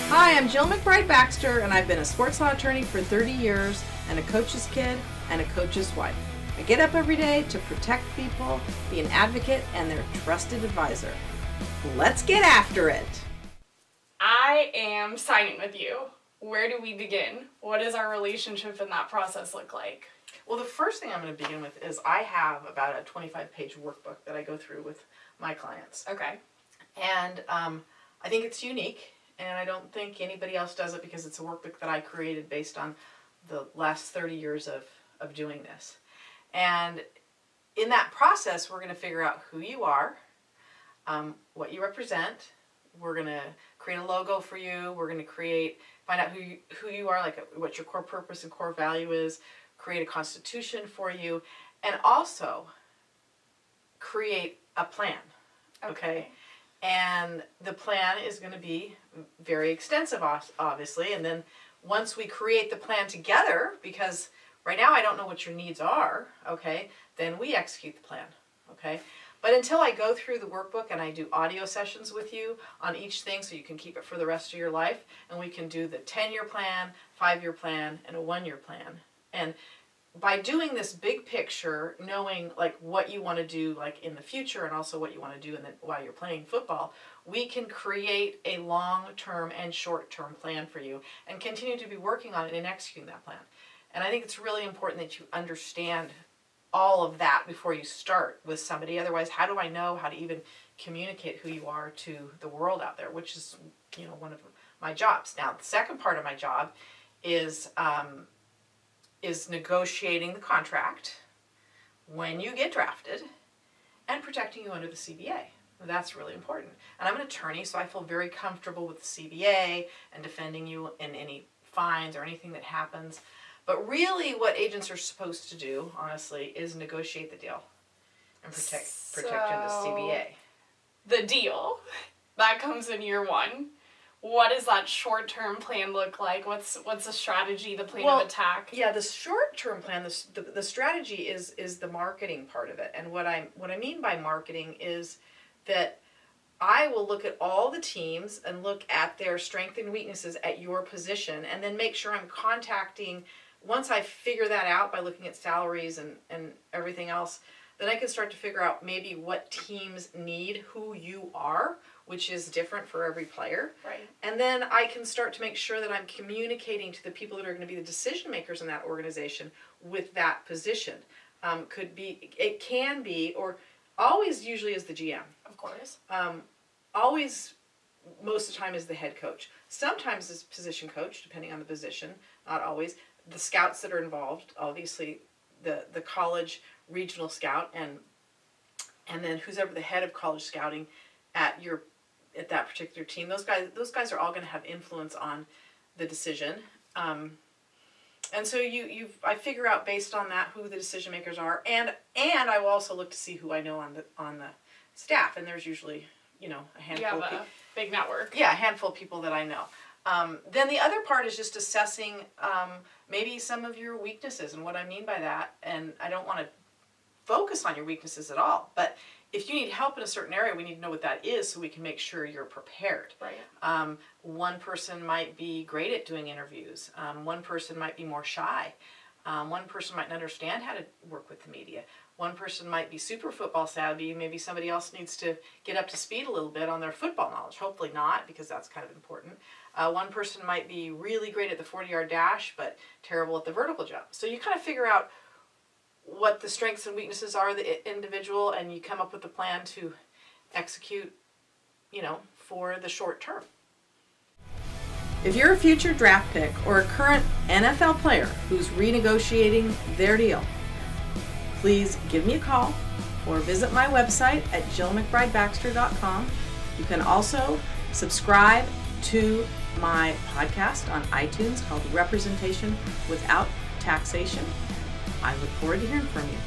Hi, I'm Jill McBride Baxter, and I've been a sports law attorney for 30 years and a coach's kid and a coach's wife. I get up every day to protect people, be an advocate, and their trusted advisor. Let's get after it. I am signing with you. Where do we begin? What does our relationship in that process look like? Well, the first thing I'm going to begin with is I have about a 25-page workbook that I go through with my clients. Okay. And I think it's unique, and I don't think anybody else does it because it's a workbook that I created based on the last 30 years of doing this. And in that process, we're going to figure out who you are, what you represent. We're going to create a logo for you. We're going to find out who you are, like what your core purpose and core value is, create a constitution for you, and also create a plan. Okay? And the plan is going to be very extensive, obviously. And then once we create the plan together, because right now I don't know what your needs are, okay, then we execute the plan, okay? But until I go through the workbook and I do audio sessions with you on each thing so you can keep it for the rest of your life, and we can do the 10-year plan, 5-year plan, and a 1-year plan. And by doing this big picture, knowing like what you want to do like in the future and also what you want to do while you're playing football, we can create a long-term and short-term plan for you and continue to be working on it and executing that plan. And I think it's really important that you understand all of that before you start with somebody. Otherwise, how do I know how to even communicate who you are to the world out there, which is, one of my jobs. Now, the second part of my job is negotiating the contract when you get drafted and protecting you under the CBA. That's really important. And I'm an attorney, so I feel very comfortable with the CBA and defending you in any fines or anything that happens. But really what agents are supposed to do, honestly, is negotiate the deal and protect you the CBA. The deal, that comes in year one. What does that short-term plan look like? What's the strategy, the plan of attack? Yeah, the short-term plan, the strategy is the marketing part of it. And what I mean by marketing is that I will look at all the teams and look at their strengths and weaknesses at your position, and then make sure I'm contacting. Once I figure that out by looking at salaries and everything else, then I can start to figure out maybe what teams need who you are, which is different for every player. Right. And then I can start to make sure that I'm communicating to the people that are going to be the decision makers in that organization with that position. It can be, or always usually is the GM. Of course. Always, most of the time, is the head coach. Sometimes is position coach, depending on the position, not always. The scouts that are involved, obviously the college regional scout, and then who's ever the head of college scouting at that particular team. Those guys are all going to have influence on the decision. And so I figure out based on that who the decision makers are, and I will also look to see who I know on the staff, and there's usually a handful of people. Big network. Yeah, a handful of people that I know. Then the other part is just assessing maybe some of your weaknesses, and what I mean by that, and I don't want to focus on your weaknesses at all, but if you need help in a certain area, we need to know what that is so we can make sure you're prepared. Right. One person might be great at doing interviews. One person might be more shy. One person might not understand how to work with the media. One person might be super football savvy. Maybe somebody else needs to get up to speed a little bit on their football knowledge. Hopefully not, because that's kind of important. One person might be really great at the 40-yard dash, but terrible at the vertical jump. So you kind of figure out what the strengths and weaknesses are of the individual, and you come up with a plan to execute, for the short term. If you're a future draft pick or a current NFL player who's renegotiating their deal, please give me a call or visit my website at jillmcbridebaxter.com. You can also subscribe to my podcast on iTunes called Representation Without Taxation. I look forward to hearing from you.